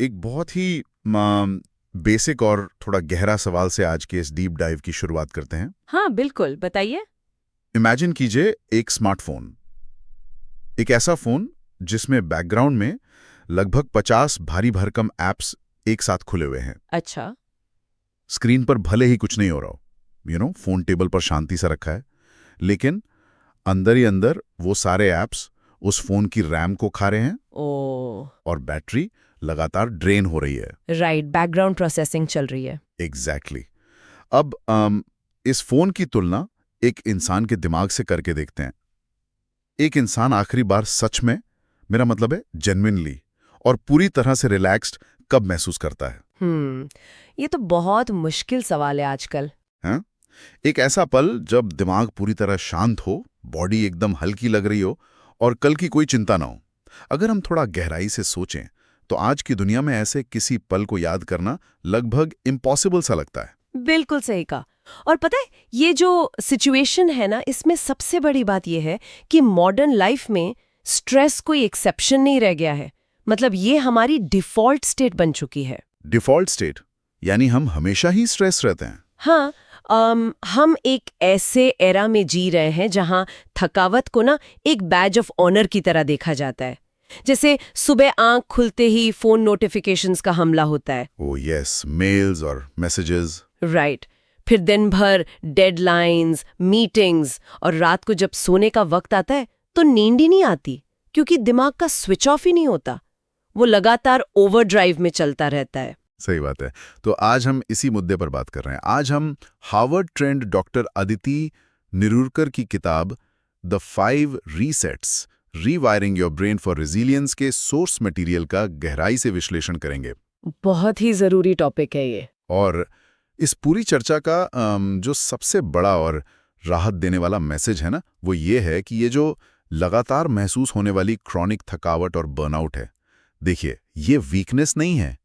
एक बहुत ही बेसिक और थोड़ा गहरा सवाल से आज के इस डीप डाइव की शुरुआत करते हैं। हाँ बिल्कुल, बताइए। इमेजिन कीजिए एक स्मार्टफोन, एक ऐसा फोन जिसमें बैकग्राउंड में लगभग 50 भारी भरकम ऐप्स एक साथ खुले हुए हैं। अच्छा। स्क्रीन पर भले ही कुछ नहीं हो रहा हो, फोन टेबल पर शांति से रखा है, लेकिन अंदर ही अंदर वो सारे ऐप्स उस फोन की रैम को खा रहे हैं ओ और बैटरी लगातार ड्रेन हो रही है। राइट, बैकग्राउंड प्रोसेसिंग चल रही है। एग्जैक्टली। अब इस फोन की तुलना एक इंसान के दिमाग से करके देखते हैं। एक इंसान आखिरी बार सच में, मेरा मतलब है जेन्युइनली और पूरी तरह से रिलैक्स्ड कब महसूस करता है? ये तो बहुत मुश्किल सवाल है आजकल। हैं? एक ऐसा पल जब दिमाग पूरी तरह शांत हो, बॉडी एकदम हल्की लग रही हो और कल की कोई चिंता ना हो। अगर हम थोड़ा गहराई से सोचें तो आज की दुनिया में ऐसे किसी पल को याद करना लगभग इम्पॉसिबल सा लगता है। बिल्कुल सही कहा। और पता है, ये जो सिचुएशन है ना, इसमें सबसे बड़ी बात ये है कि मॉडर्न लाइफ में स्ट्रेस कोई एक्सेप्शन नहीं रह गया है। मतलब ये हमारी डिफॉल्ट स्टेट बन चुकी है। डिफॉल्ट स्टेट यानी हम हमेशा ही स्ट्रेस रहते हैं। हाँ, हम एक ऐसे एरा में जी रहे हैं जहां थकावट को ना एक बैज ऑफ ऑनर की तरह देखा जाता है। जैसे सुबह आंख खुलते ही फोन नोटिफिकेशंस का हमला होता है। ओह यस, मेल्स और मैसेजेस। राइट। फिर दिन भर डेडलाइंस, मीटिंग्स, और रात को जब सोने का वक्त आता है तो नींद ही नहीं आती, क्योंकि दिमाग का स्विच ऑफ ही नहीं होता। वो लगातार ओवरड्राइव में चलता रहता है। सही बात है। तो आज हम इसी मुद्दे पर बात कर रहे हैं। आज हम Harvard trained doctor Aditi Nirurkar की किताब the 5 resets rewiring your brain for resilience के सोर्स मटेरियल का गहराई से विश्लेषण करेंगे। बहुत ही जरूरी टॉपिक है ये। और इस पूरी चर्चा का जो सबसे बड़ा और राहत देने वाला मैसेज है ना, वो ये है कि ये जो लगातार महसूस होने वाली क्रॉनिक थकावट और बर्नआउट है, देखिए, ये वीकनेस नहीं है,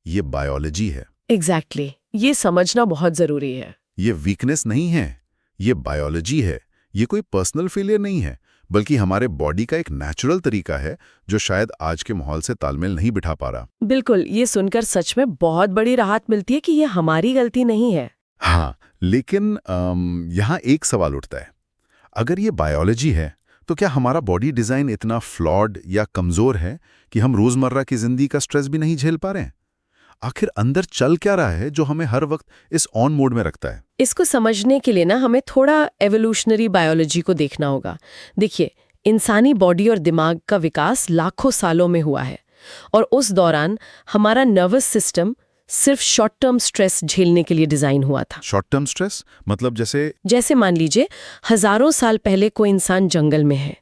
ये बायोलॉजी है। एग्जैक्टली, ये समझना बहुत जरूरी है। ये वीकनेस नहीं है, ये बायोलॉजी है। ये कोई पर्सनल फेलियर नहीं है, बल्कि हमारे बॉडी का एक नेचुरल तरीका है जो शायद आज के माहौल से तालमेल नहीं बिठा पा रहा। बिल्कुल, ये सुनकर सच में बहुत बड़ी राहत मिलती है कि ये हमारी गलती नहीं है। हाँ, लेकिन यहाँ एक सवाल उठता है। अगर ये बायोलॉजी है तो क्या हमारा बॉडी डिजाइन इतना फ्लॉड या कमजोर है कि हम रोजमर्रा की जिंदगी का स्ट्रेस भी नहीं झेल पा रहे हैं? आखिर अंदर चल क्या रहा है जो हमें हर वक्त इस ऑन मोड में रखता है? इसको समझने के लिए ना हमें थोड़ा एवोल्यूशनरी बायोलॉजी को देखना होगा। देखिए, इंसानी बॉडी और दिमाग का विकास लाखों सालों में हुआ है, और उस दौरान हमारा नर्वस सिस्टम सिर्फ शॉर्ट टर्म स्ट्रेस झेलने के लिए डिजाइन हुआ था। शॉर्ट टर्म स्ट्रेस मतलब जैसे मान लीजिए, हजारों साल पहले कोई इंसान जंगल में है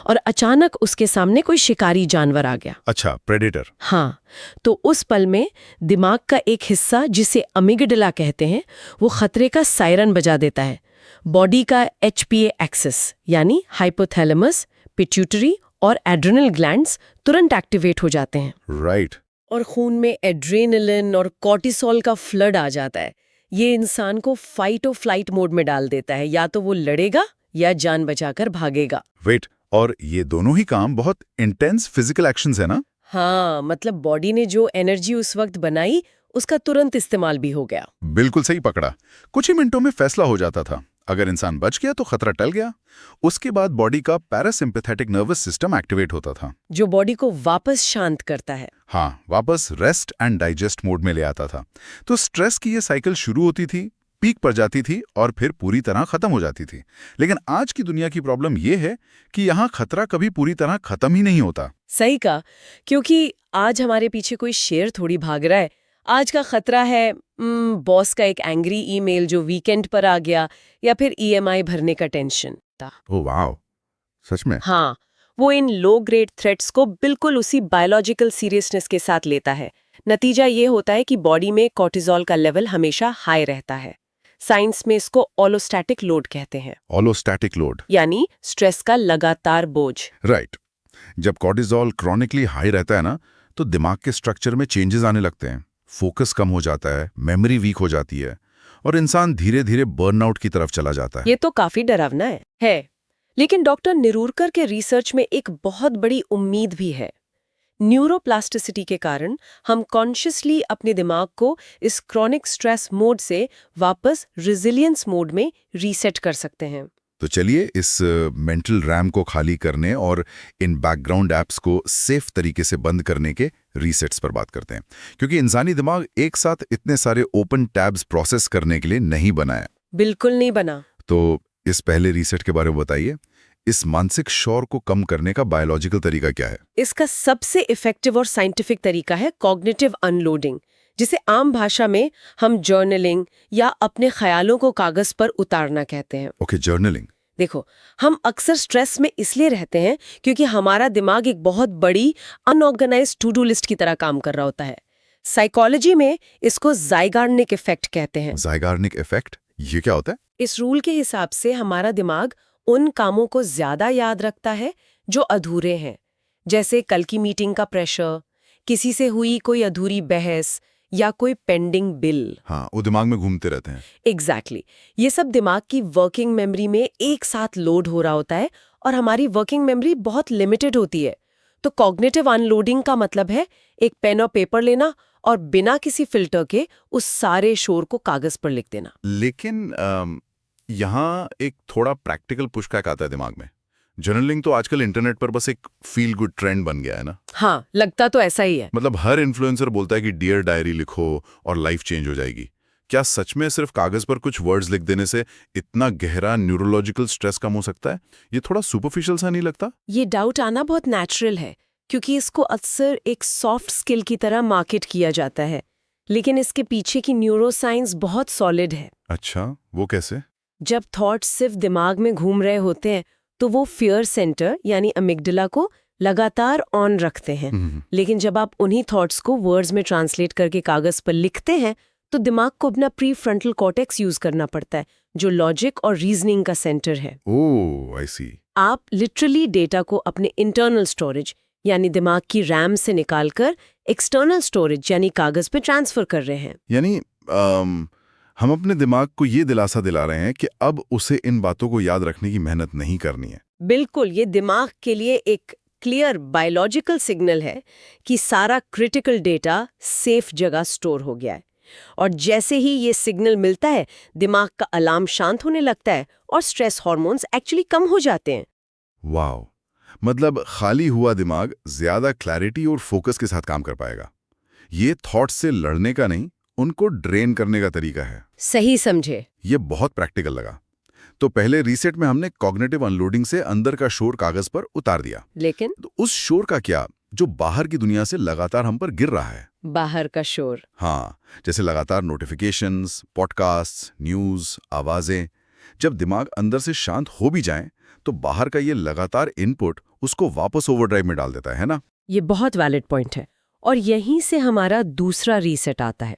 और अचानक उसके सामने कोई शिकारी जानवर आ गया। अच्छा, प्रेडेटर। हाँ, तो उस पल में दिमाग का एक हिस्सा, जिसे अमिगडाला कहते हैं, वो खतरे का सायरन बजा देता है। बॉडी का HPA एक्सिस यानी हाइपोथैलेमस, पिट्यूटरी और एड्रेनल ग्लैंड्स तुरंत एक्टिवेट हो जाते हैं। राइट। और खून में एड्रेनलिन और कॉर्टिसोल का फ्लड आ जाता है। ये इंसान को फाइट और फ्लाइट मोड में डाल देता है। या तो वो लड़ेगा या जान बचाकर भागेगा। वेट, और ये दोनों ही काम बहुत इंटेंस फिजिकल एक्शंस है ना? हाँ, मतलब बॉडी ने जो एनर्जी उस वक्त बनाई, उसका तुरंत इस्तेमाल भी हो गया। बिल्कुल सही पकड़ा। कुछ ही मिनटों में फैसला हो जाता था। अगर इंसान बच गया तो खतरा टल गया। उसके बाद बॉडी का पैरासिम्पैथेटिक नर्वस सिस्टम एक्टिवेट होता था, जो बॉडी को वापस शांत करता है। हाँ, वापस रेस्ट एंड डाइजेस्ट मोड में ले आता था। तो स्ट्रेस की ये साइकिल शुरू होती थी, पीक पर जाती थी और फिर पूरी तरह खत्म हो जाती थी। लेकिन आज की दुनिया की प्रॉब्लम ये है कि यहाँ खतरा कभी पूरी तरह खत्म ही नहीं होता। सही कहा, क्योंकि आज हमारे पीछे कोई शेर थोड़ी भाग रहा है। आज का खतरा है बॉस का एक एंग्री ईमेल जो वीकेंड पर आ गया, या फिर EMI भरने का टेंशन। ओह वाओ, सच में? हाँ, वो इन लो ग्रेड थ्रेट्स को बिल्कुल उसी बायोलॉजिकल सीरियसनेस के साथ लेता है। नतीजा ये होता है कि बॉडी में कॉर्टिसोल का लेवल हमेशा हाई रहता है। साइंस में इसको ऑलोस्टैटिक लोड कहते हैं। ऑलोस्टैटिक लोड यानी स्ट्रेस का लगातार बोझ। राइट। जब कॉर्टिसोल क्रॉनिकली हाई रहता है ना, तो दिमाग के स्ट्रक्चर में चेंजेस आने लगते हैं। फोकस कम हो जाता है, मेमोरी वीक हो जाती है और इंसान धीरे धीरे बर्नआउट की तरफ चला जाता है। ये तो काफी डरावना है। लेकिन डॉक्टर निरूरकर के रिसर्च में एक बहुत बड़ी उम्मीद भी है। न्यूरोप्लास्टिसिटी के कारण हम कॉन्शियसली अपने दिमाग को इस क्रॉनिक स्ट्रेस मोड से वापस रिजिलियंस मोड में रीसेट कर सकते हैं। तो चलिए इस मेंटल रैम को खाली करने और इन बैकग्राउंड ऐप्स को सेफ तरीके से बंद करने के रीसेट्स पर बात करते हैं, क्योंकि इंसानी दिमाग एक साथ इतने सारे ओपन टैब्स प्रोसेस करने के लिए नहीं बना है। बिल्कुल नहीं बना। तो इस पहले रीसेट के बारे में बताइए। इस मानसिक शोर को कम करने का बायोलॉजिकल तरीका क्या है? इसका सबसे इफेक्टिव और साइंटिफिक तरीका है कॉग्निटिव अनलोडिंग, जिसे आम भाषा में हम जर्नलिंग या अपने ख्यालों को कागज पर उतारना कहते हैं। Okay, journaling. देखो, हम अक्सर स्ट्रेस में इसलिए रहते हैं क्योंकि हमारा दिमाग एक बहुत बड़ी अनऑर्गेनाइज्ड टू डू लिस्ट की तरह काम कर रहा होता है। साइकोलॉजी में इसको ज़ाइगार्निक इफेक्ट कहते हैं। ज़ाइगार्निक इफेक्ट, ये क्या होता है? इस रूल के हिसाब से हमारा दिमाग उन कामों को ज्यादा याद रखता है जो अधूरे हैं, जैसे कल की मीटिंग का प्रेशर, किसी से हुई कोई अधूरी बहस या कोई पेंडिंग बिल। हाँ, वो दिमाग में घूमते रहते हैं। एग्जैक्टली। ये सब दिमाग की वर्किंग मेमोरी में एक साथ लोड हो रहा होता है और हमारी वर्किंग मेमोरी बहुत लिमिटेड होती है। तो कॉग्निटिव अनलोडिंग का मतलब है एक पेन और पेपर लेना और बिना किसी फिल्टर के उस सारे शोर को कागज पर लिख देना। लेकिन यहाँ एक थोड़ा प्रैक्टिकल पुशबैक आता है दिमाग में। जर्नलिंग तो आजकल इंटरनेट पर बस एक फील गुड ट्रेंड बन गया है ना? हाँ, लगता तो ऐसा ही है। मतलब हर इन्फ्लुएंसर बोलता है कि डियर डायरी लिखो और लाइफ चेंज हो जाएगी। क्या सच में सिर्फ कागज पर कुछ वर्ड्स लिख देने से इतना गहरा न्यूरोलॉजिकल स्ट्रेस कम हो सकता है? ये थोड़ा सुपरफिशियल सा नहीं लगता? ये डाउट आना बहुत नेचुरल है, क्योंकि इसको अक्सर एक सॉफ्ट स्किल की तरह मार्केट किया जाता है, लेकिन इसके पीछे की न्यूरोसाइंस बहुत सॉलिड है। अच्छा, वो कैसे? जब थॉट्स सिर्फ दिमाग में घूम रहे होते हैं तो वो फियर सेंटर यानी अमिगडाला को लगातार ऑन रखते हैं। लेकिन जब आप उन्हीं थॉट्स को वर्ड्स में ट्रांसलेट करके कागज पर लिखते हैं तो दिमाग को अपना प्री फ्रंटल कॉर्टेक्स यूज करना पड़ता है, जो लॉजिक और रीजनिंग का सेंटर है। ओह, आई सी। आप लिटरली डेटा को अपने इंटरनल स्टोरेज यानी दिमाग की रैम से निकालकर एक्सटर्नल स्टोरेज यानी कागज पे ट्रांसफर कर रहे हैं। यानी हम अपने दिमाग को ये दिलासा दिला रहे हैं कि अब उसे इन बातों को याद रखने की मेहनत नहीं करनी है। बिल्कुल, ये दिमाग के लिए एक क्लियर बायोलॉजिकल सिग्नल है कि सारा क्रिटिकल डेटा सेफ जगह स्टोर हो गया है। और जैसे ही ये सिग्नल मिलता है, दिमाग का अलार्म शांत होने लगता है और स्ट्रेस हार्मोन्स एक्चुअली कम हो जाते हैं। वाओ, मतलब खाली हुआ दिमाग ज्यादा क्लैरिटी और फोकस के साथ काम कर पाएगा। ये थॉट्स से लड़ने का नहीं, उनको ड्रेन करने का तरीका है। सही समझे। ये बहुत प्रैक्टिकल लगा। तो पहले रीसेट में हमने कॉग्निटिव अनलोडिंग से अंदर का शोर कागज पर उतार दिया, लेकिन तो उस शोर का क्या जो बाहर की दुनिया से लगातार हम पर गिर रहा है? बाहर का शोर। हाँ, जैसे लगातार नोटिफिकेशंस, पॉडकास्ट, न्यूज, आवाजें। जब दिमाग अंदर से शांत हो भी जाए तो बाहर का ये लगातार इनपुट उसको वापस ओवरड्राइव में डाल देता है ना? ये बहुत वैलिड पॉइंट है और यहीं से हमारा दूसरा रीसेट आता है,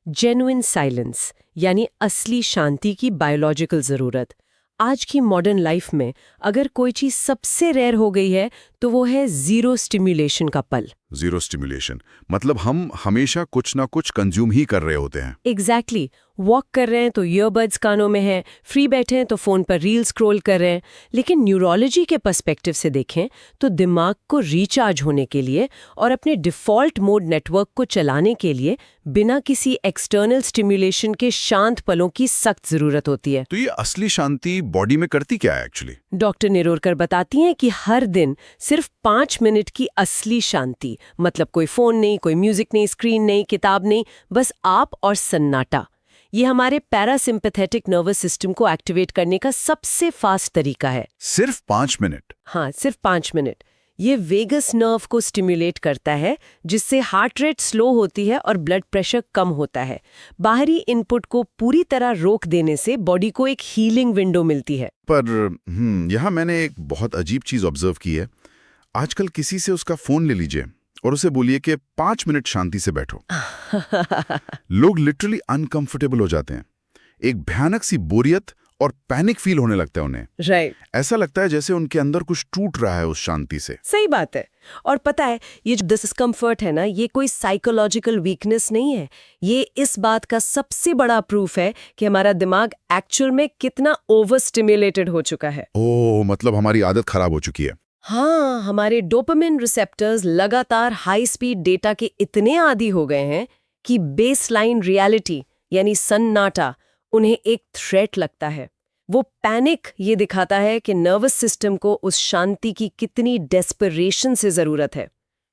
जेन्युइन साइलेंस यानी असली शांति की बायोलॉजिकल जरूरत। आज की मॉडर्न लाइफ में अगर कोई चीज सबसे रेयर हो गई है तो वो है जीरो स्टिम्युलेशन का पल। जीरो स्टिम्युलेशन मतलब हम हमेशा कुछ ना कुछ कंज्यूम ही कर रहे होते हैं। एग्जैक्टली। वॉक कर रहे हैं तो ईयरबड्स कानों में हैं, फ्री बैठे हैं तो फोन पर रील स्क्रॉल कर रहे हैं। लेकिन न्यूरोलॉजी के पर्सपेक्टिव से देखें तो दिमाग को रिचार्ज होने के लिए और अपने डिफॉल्ट मोड नेटवर्क को चलाने के लिए बिना किसी एक्सटर्नल स्टिम्युलेशन के शांत पलों की सख्त जरूरत होती है। तो ये असली शांति बॉडी में करती क्या है एक्चुअली? डॉक्टर निरोरकर बताती हैं कि हर दिन सिर्फ 5 मिनट की असली शांति, मतलब कोई फोन नहीं, कोई म्यूजिक नहीं, स्क्रीन नहीं, किताब नहीं, बस आप और सन्नाटा, ये हमारे पैरासिम्पैथेटिक नर्वस सिस्टम को एक्टिवेट करने का सबसे फास्ट तरीका है। सिर्फ 5 मिनट? हाँ, सिर्फ 5 मिनट। ये वेगस नर्व को स्टिम्युलेट करता है, जिससे हार्ट रेट स्लो होती है और ब्लड प्रेशर कम होता है। बाहरी इनपुट को पूरी तरह रोक देने से बॉडी को एक हीलिंग विंडो मिलती है। पर यहाँ मैंने एक बहुत अजीब चीज ऑब्जर्व की है। आजकल किसी से उसका फोन ले लीजिए और उसे बोलिए कि 5 मिनट शांति से बैठो। लोग लिटरली अनकंफर्टेबल हो जाते हैं। एक भयानक सी बोरियत और पैनिक फील होने लगता है उन्हें। राइट। ऐसा लगता है जैसे उनके अंदर कुछ टूट रहा है उस शांति से। सही बात है। और पता है, ये जो डिस्कम्फर्ट है ना, ये कोई साइकोलॉजिकल वीकनेस नहीं है। ये इस बात का सबसे बड़ा प्रूफ है कि हमारा दिमाग एक्चुअल में कितना ओवर स्टिम्युलेटेड हो चुका है। ओह, मतलब हमारी आदत खराब हो चुकी है। हाँ, हमारे डोपामिन रिसेप्टर्स लगातार हाई स्पीड डेटा के इतने आदी हो गए हैं कि बेसलाइन रियलिटी यानी सन्नाटा उन्हें एक थ्रेट लगता है। वो पैनिक ये दिखाता है कि नर्वस सिस्टम को उस शांति की कितनी डेस्परेशन से जरूरत है।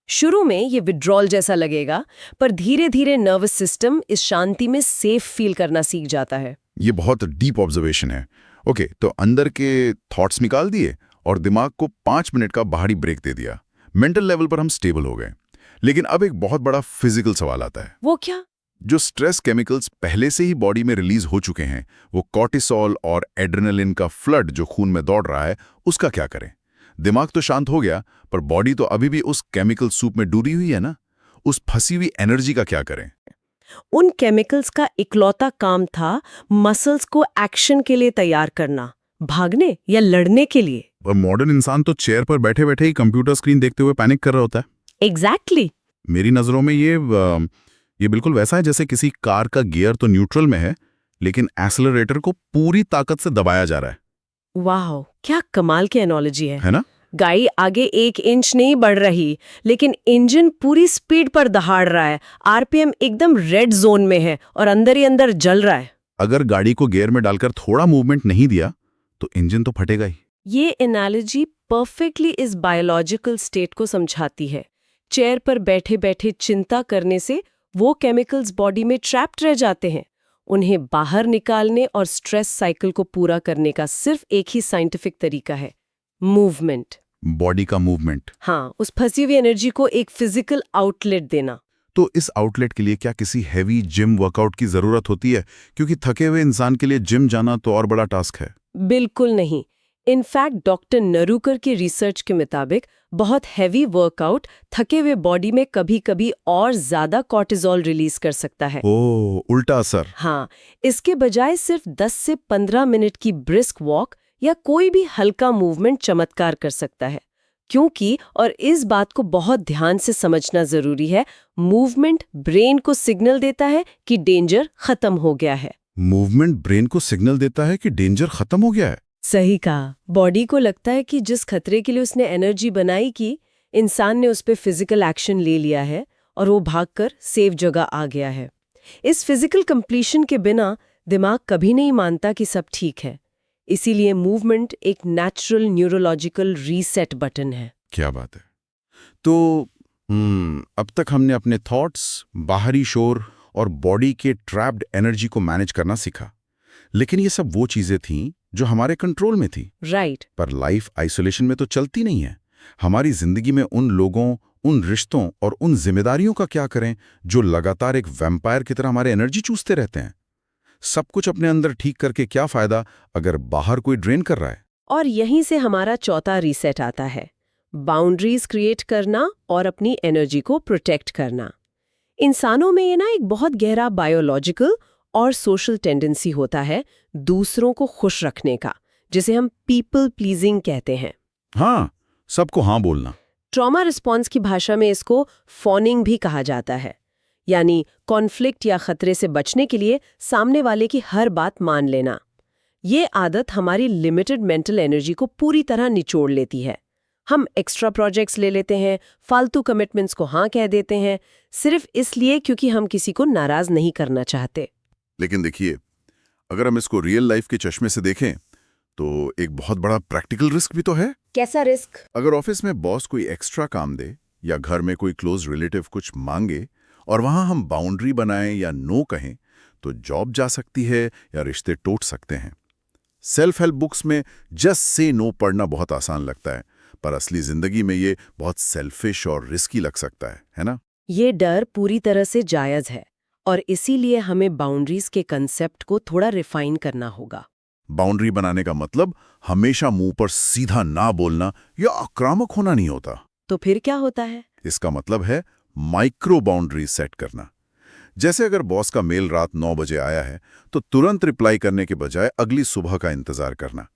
शुरू में ये विड्रॉल जैसा लगेगा, पर धीरे धीरे नर्वस सिस्टम इस शांति में सेफ फील करना सीख जाता है। ये बहुत डीप ऑब्जर्वेशन है। ओके, तो अंदर के थॉट्स निकाल दिए और दिमाग को 5 मिनट का बाहरी ब्रेक दे दिया। मेंटल लेवल पर हम स्टेबल हो गए। लेकिन अब एक बहुत बड़ा फिजिकल सवाल आता है। वो क्या? जो स्ट्रेस केमिकल्स पहले से ही बॉडी में रिलीज हो चुके हैं, वो कॉर्टिसोल और एड्रेनलिन का फ्लड जो खून में दौड़ रहा है, उसका क्या करें? दिमाग तो शांत हो गया, पर बॉडी तो अभी भी उस केमिकल सूप में डूबी हुई है ना। उस फंसी हुई एनर्जी का क्या करें? उन केमिकल्स का इकलौता काम था मसल्स को एक्शन के लिए तैयार करना, भागने या लड़ने के लिए। पर मॉडर्न इंसान तो चेयर पर बैठे बैठे ही कंप्यूटर स्क्रीन देखते हुए पैनिक कर रहा होता है। एग्जैक्टली। मेरी नजरों में ये बिल्कुल वैसा है जैसे किसी कार का गियर तो न्यूट्रल में है, लेकिन एक्सेलरेटर को पूरी ताकत से दबाया जा रहा है। वाह, क्या कमाल की एनालॉजी है ना? गाड़ी आगे 1 इंच नहीं बढ़ रही, लेकिन इंजन पूरी स्पीड पर दहाड़ रहा है। आरपीएम एकदम रेड जोन में है और अंदर ही अंदर जल रहा है। अगर गाड़ी को गियर में डालकर थोड़ा मूवमेंट नहीं दिया तो इंजन तो फटेगा ही। ये एनालॉजी परफेक्टली इस बायोलॉजिकल स्टेट को समझाती है। चेयर पर बैठे बैठे चिंता करने से वो केमिकल्स बॉडी में ट्रैप्ड रह जाते हैं। उन्हें बाहर निकालने और स्ट्रेस साइकिल को पूरा करने का सिर्फ एक ही साइंटिफिक तरीका है, मूवमेंट। बॉडी का मूवमेंट। हाँ, उस फंसी हुई एनर्जी को एक फिजिकल आउटलेट देना। तो इस आउटलेट के लिए क्या किसी हैवी जिम वर्कआउट की जरूरत होती है? क्योंकि थके हुए इंसान के लिए जिम जाना तो और बड़ा टास्क है। बिल्कुल नहीं। इनफैक्ट डॉक्टर नरूकर की रिसर्च के मुताबिक बहुत हैवी वर्कआउट थके हुए बॉडी में कभी-कभी और ज्यादा कॉर्टिसोल रिलीज कर सकता है। ओह, उल्टा असर। हाँ, इसके बजाय सिर्फ 10 से 15 मिनट की ब्रिस्क वॉक या कोई भी हल्का मूवमेंट चमत्कार कर सकता है। क्योंकि, और इस बात को बहुत ध्यान से समझना जरूरी है, मूवमेंट ब्रेन को सिग्नल देता है कि डेंजर खत्म हो गया है। मूवमेंट ब्रेन को सिग्नल देता है कि डेंजर खत्म हो गया है। सही कहा। बॉडी को लगता है कि जिस खतरे के लिए उसने एनर्जी बनाई की, इंसान ने उस पे फिजिकल एक्शन ले लिया है और वो भागकर सेफ जगह आ गया है। इस फिजिकल कंप्लीशन के बिना दिमाग कभी नहीं मानता कि सब ठीक है। इसीलिए मूवमेंट एक नेचुरल न्यूरोलॉजिकल रीसेट बटन है। क्या बात है। तो अब तक हमने अपने थॉट्स, बाहरी शोर और बॉडी के ट्रैप्ड एनर्जी को मैनेज करना सीखा। लेकिन ये सब वो चीजें थीं जो हमारे कंट्रोल में थी। राइट। पर लाइफ आइसोलेशन में तो चलती नहीं है। हमारी जिंदगी में उन लोगों, उन रिश्तों और उन जिम्मेदारियों का क्या करें जो लगातार एक वैम्पायर की तरह हमारे एनर्जी चूसते रहते हैं? सब कुछ अपने अंदर ठीक करके क्या फायदा अगर बाहर कोई ड्रेन कर रहा है? और यहीं से हमारा चौथा रीसेट आता है, बाउंड्रीज क्रिएट करना और अपनी एनर्जी को प्रोटेक्ट करना। इंसानों में ये ना एक बहुत गहरा बायोलॉजिकल और सोशल टेंडेंसी होता है दूसरों को खुश रखने का, जिसे हम पीपल प्लीजिंग कहते हैं। हाँ, सबको हाँ बोलना। ट्रॉमा रिस्पॉन्स की भाषा में इसको फॉनिंग भी कहा जाता है, यानी कॉन्फ्लिक्ट या खतरे से बचने के लिए सामने वाले की हर बात मान लेना। ये आदत हमारी लिमिटेड मेंटल एनर्जी को पूरी तरह निचोड़ लेती है। हम एक्स्ट्रा प्रोजेक्ट्स ले लेते हैं, फालतू कमिटमेंट्स को हाँ कह देते हैं, सिर्फ इसलिए क्योंकि हम किसी को नाराज नहीं करना चाहते। लेकिन देखिए, अगर हम इसको रियल लाइफ के चश्मे से देखें तो एक बहुत बड़ा प्रैक्टिकल रिस्क भी तो है। कैसा रिस्क? अगर ऑफिस में बॉस कोई एक्स्ट्रा काम दे या घर में कोई क्लोज रिलेटिव कुछ मांगे और वहां हम बाउंड्री बनाएं या नो कहें तो जॉब जा सकती है या रिश्ते टूट सकते हैं। सेल्फ हेल्प बुक्स में जस्ट से नो पढ़ना बहुत आसान लगता है, पर असली जिंदगी में ये बहुत सेल्फिश और रिस्की लग सकता है ना? ये डर पूरी तरह से जायज है और इसीलिए हमें बाउंड्रीज के कंसेप्ट को थोड़ा रिफाइन करना होगा। बाउंड्री बनाने का मतलब हमेशा मुंह पर सीधा ना बोलना या आक्रामक होना नहीं होता। तो फिर क्या होता है? इसका मतलब है माइक्रो बाउंड्री सेट करना। जैसे अगर बॉस का मेल रात 9 बजे आया है तो तुरंत रिप्लाई करने के बजाय अगली सुबह का इंतजार करना,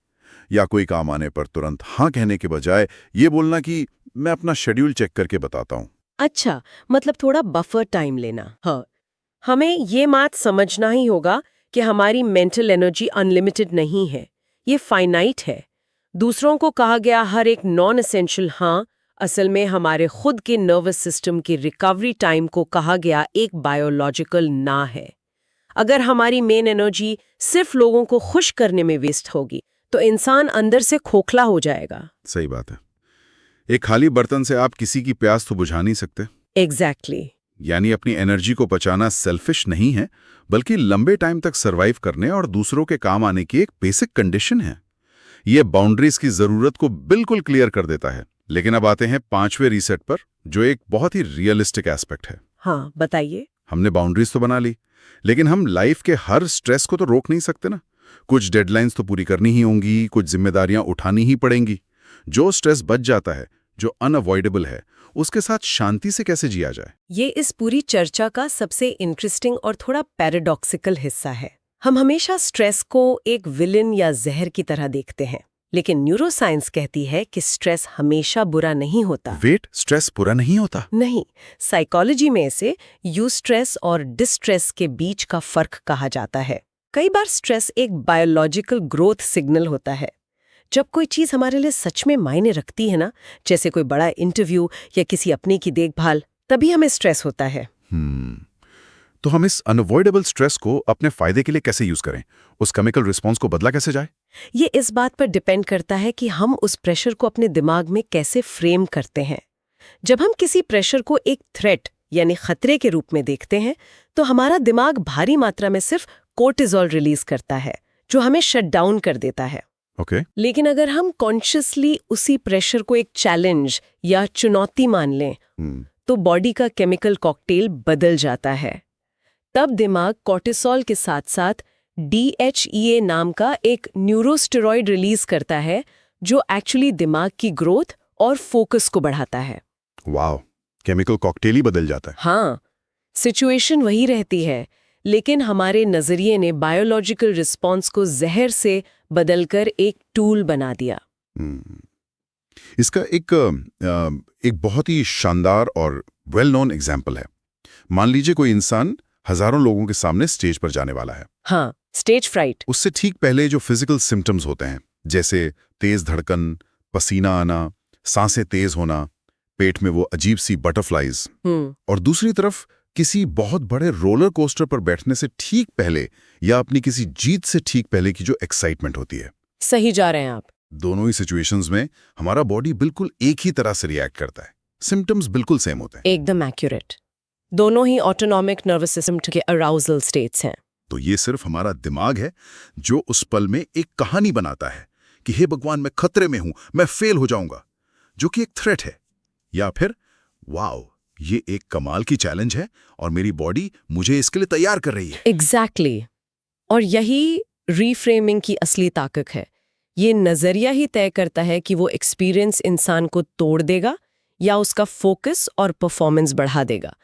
या कोई काम आने पर तुरंत हाँ कहने के बजाय ये बोलना कि मैं अपना शेड्यूल चेक करके बताता हूँ। अच्छा, मतलब थोड़ा बफर टाइम लेना। हाँ, हमें ये बात समझना ही होगा कि हमारी मेंटल एनर्जी अनलिमिटेड नहीं है, ये फाइनाइट है। दूसरों को कहा गया हर एक नॉन एसेंशियल हाँ असल में हमारे खुद के नर्वस सिस्टम की रिकवरी टाइम को कहा गया एक बायोलॉजिकल ना है। अगर हमारी मेन एनर्जी सिर्फ लोगों को खुश करने में वेस्ट होगी तो इंसान अंदर से खोखला हो जाएगा। सही बात है। एक खाली बर्तन से आप किसी की प्यास तो बुझा नहीं सकते। एग्जैक्टली। यानी अपनी एनर्जी को बचाना सेल्फिश नहीं है, बल्कि लंबे टाइम तक सरवाइव करने और दूसरों के काम आने की एक बेसिक कंडीशन है। ये बाउंड्रीज की जरूरत को बिल्कुल क्लियर कर देता है। लेकिन अब आते हैं 5वें रीसेट पर, जो एक बहुत ही रियलिस्टिक एस्पेक्ट है। हाँ बताइए। हमने बाउंड्रीज तो बना ली, लेकिन हम लाइफ के हर स्ट्रेस को तो रोक नहीं सकते ना। कुछ डेडलाइंस तो पूरी करनी ही होंगी, कुछ जिम्मेदारियां उठानी ही पड़ेंगी। जो स्ट्रेस बच जाता है, जो अनअवॉइडेबल है, उसके साथ शांति से कैसे जिया जाए, ये इस पूरी चर्चा का सबसे इंटरेस्टिंग और थोड़ा पैराडॉक्सिकल हिस्सा है। हम हमेशा स्ट्रेस को एक विलेन या जहर की तरह देखते हैं, लेकिन न्यूरोसाइंस कहती है कि स्ट्रेस हमेशा बुरा नहीं होता। वेट, स्ट्रेस बुरा नहीं होता? नहीं, साइकोलॉजी में इसे यूस्ट्रेस और डिस्ट्रेस के बीच का फर्क कहा जाता है। कई बार स्ट्रेस एक बायोलॉजिकल ग्रोथ सिग्नल होता है। जब कोई चीज हमारे लिए सच में मायने रखती है ना, जैसे कोई बड़ा इंटरव्यू या किसी अपने की देखभाल, तभी हमें स्ट्रेस होता है। तो हम इस अनअवॉइडेबल स्ट्रेस को अपने फायदे के लिए कैसे यूज करें? उस केमिकल रिस्पॉन्स को बदला कैसे जाए? ये इस बात पर डिपेंड करता है कि हम उस प्रेशर को अपने दिमाग में कैसे फ्रेम करते हैं। जब हम किसी प्रेशर को एक थ्रेट यानी खतरे के रूप में देखते हैं, तो हमारा दिमाग भारी मात्रा में सिर्फ कोर्टिजोल रिलीज करता है, जो हमें शट डाउन कर देता है। लेकिन अगर हम कॉन्शियसली उसी प्रेशर को एक चैलेंज या चुनौती मान लें, तो बॉडी का केमिकल कॉकटेल बदल जाता है। तब दिमाग कॉर्टिसोल के साथ साथ DHEA नाम का एक न्यूरोस्टेरॉइड रिलीज करता है, जो एक्चुअली दिमाग की ग्रोथ और फोकस को बढ़ाता है। वाह, केमिकल कॉकटेल ही बदल जाता है। हाँ, सिचुएशन वही रहती है, लेकिन हमारे नजरिए ने बायोलॉजिकल रिस्पॉन्स को जहर से बदलकर एक टूल बना दिया। इसका एक बहुत ही शानदार और वेल नोन एग्जाम्पल है। मान लीजिए कोई इंसान हजारों लोगों के सामने स्टेज पर जाने वाला है। हाँ, स्टेज फ्राइट। उससे ठीक पहले जो फिजिकल सिम्टम्स होते हैं, जैसे तेज धड़कन, पसीना आना, सांसें तेज होना, पेट में वो अजीब सी बटरफ्लाइज, और दूसरी तरफ किसी बहुत बड़े रोलर कोस्टर पर बैठने से ठीक पहले या अपनी किसी जीत से ठीक पहले की जो एक्साइटमेंट होती है। सही जा रहे हैं आप। दोनों ही सिचुएशंस में हमारा बॉडी बिल्कुल एक ही तरह से रिएक्ट करता है। सिम्टम्स बिल्कुल सेम होते हैं। एकदम एक्यूरेट। दोनों ही ऑटोनॉमिक नर्वस सिस्टम के अराउजल स्टेट्स हैं। तो ये सिर्फ हमारा दिमाग है जो उस पल में एक कहानी बनाता है कि हे भगवान, मैं खतरे में हूं, मैं फेल हो जाऊंगा, जो कि एक थ्रेट है। या फिर वाओ, ये एक कमाल की चैलेंज है और मेरी बॉडी मुझे इसके लिए तैयार कर रही है। एग्जैक्टली। और यही रीफ्रेमिंग की असली ताकत है। ये नजरिया ही तय करता है कि वो एक्सपीरियंस इंसान को तोड़ देगा या उसका फोकस और परफॉर्मेंस बढ़ा देगा।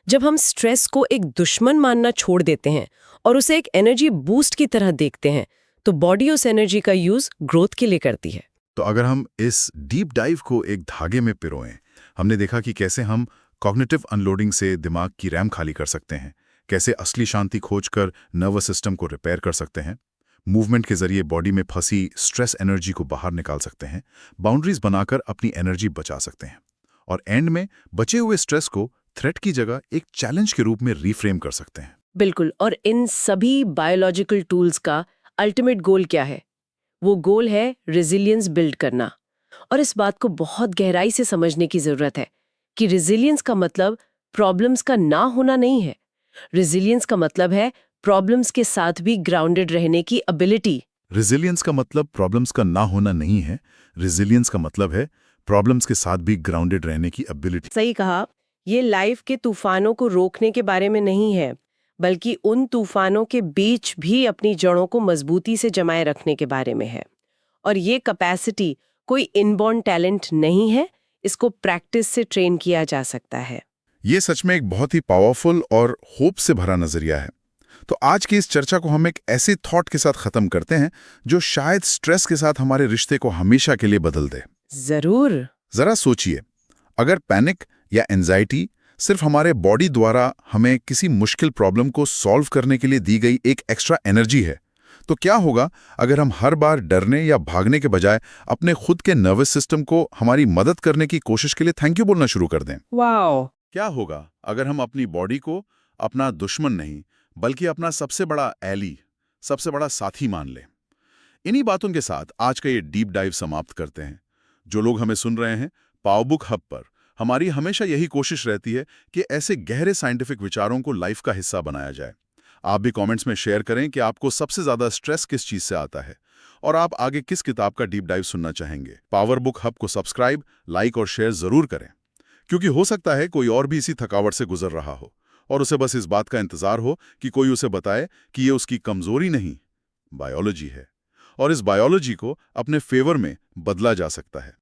जब हम स्ट्रेस को एक दुश्मन मानना छोड़ देते हैं और उसे एक एनर्जी बूस्ट की तरह देखते हैं, तो बॉडी उस एनर्जी का यूज ग्रोथ के लिए करती है। तो अगर हम इस डीप डाइव को एक धागे में पिरोएं, हमने देखा कि कैसे हम कॉग्निटिव अनलोडिंग से दिमाग की रैम खाली कर सकते हैं, कैसे असली शांति खोजकर नर्वस सिस्टम को रिपेयर कर सकते हैं, मूवमेंट के जरिए बॉडी में फंसी स्ट्रेस एनर्जी को बाहर निकाल सकते हैं, बाउंड्रीज बनाकर अपनी एनर्जी बचा सकते हैं, और एंड में बचे हुए स्ट्रेस को थ्रेट की जगह एक चैलेंज के रूप में रीफ्रेम कर सकते हैं। बिल्कुल। और इन सभी बायोलॉजिकल टूल्स का अल्टीमेट गोल क्या है? वो गोल है रेजिलियंस बिल्ड करना। और इस बात को बहुत गहराई से समझने की जरूरत है कि रेजिलियंस का मतलब प्रॉब्लम्स का ना होना नहीं है। रेजिलियंस का मतलब है प्रॉब्लम्स के साथ भी ग्राउंडेड रहने की एबिलिटी। रेजिलियंस का मतलब प्रॉब्लम्स का ना होना नहीं है। रेजिलियंस का मतलब है प्रॉब्लम्स के साथ भी ग्राउंडेड रहने की एबिलिटी। सही कहा। ये लाइफ के तूफानों को रोकने के बारे में नहीं है, बल्कि उन तूफानों के बीच भी अपनी जड़ों को मजबूती से जमाए रखने के बारे में है। और ये कैपेसिटी कोई इनबॉर्न टैलेंट नहीं है, इसको प्रैक्टिस से ट्रेन किया जा सकता है। ये सच में एक बहुत ही पावरफुल और होप से भरा नजरिया है। तो आज की इस चर्चा को हम एक ऐसे थॉट के साथ खत्म करते हैं जो शायद स्ट्रेस के साथ हमारे रिश्ते को हमेशा के लिए बदल दे। जरूर। जरा सोचिए, अगर पैनिक या एंजाइटी सिर्फ हमारे बॉडी द्वारा हमें किसी मुश्किल प्रॉब्लम को सॉल्व करने के लिए दी गई एक एक्स्ट्रा एनर्जी है, तो क्या होगा अगर हम हर बार डरने या भागने के बजाय अपने खुद के नर्वस सिस्टम को हमारी मदद करने की कोशिश के लिए थैंक यू बोलना शुरू कर दें? वाओ! क्या होगा अगर हम अपनी बॉडी को अपना दुश्मन नहीं बल्कि अपना सबसे बड़ा एली, सबसे बड़ा साथी मान लें? इन्हीं बातों के साथ आज का ये डीप डाइव समाप्त करते हैं। जो लोग हमें सुन रहे हैं, पावरबुक हब पर हमारी हमेशा यही कोशिश रहती है कि ऐसे गहरे साइंटिफिक विचारों को लाइफ का हिस्सा बनाया जाए। आप भी कमेंट्स में शेयर करें कि आपको सबसे ज्यादा स्ट्रेस किस चीज से आता है और आप आगे किस किताब का डीप डाइव सुनना चाहेंगे। पावरबुक हब को सब्सक्राइब, लाइक और शेयर जरूर करें, क्योंकि हो सकता है कोई और भी इसी थकावट से गुजर रहा हो और उसे बस इस बात का इंतजार हो कि कोई उसे बताए कि ये उसकी कमजोरी नहीं, बायोलॉजी है और इस बायोलॉजी को अपने फेवर में बदला जा सकता है।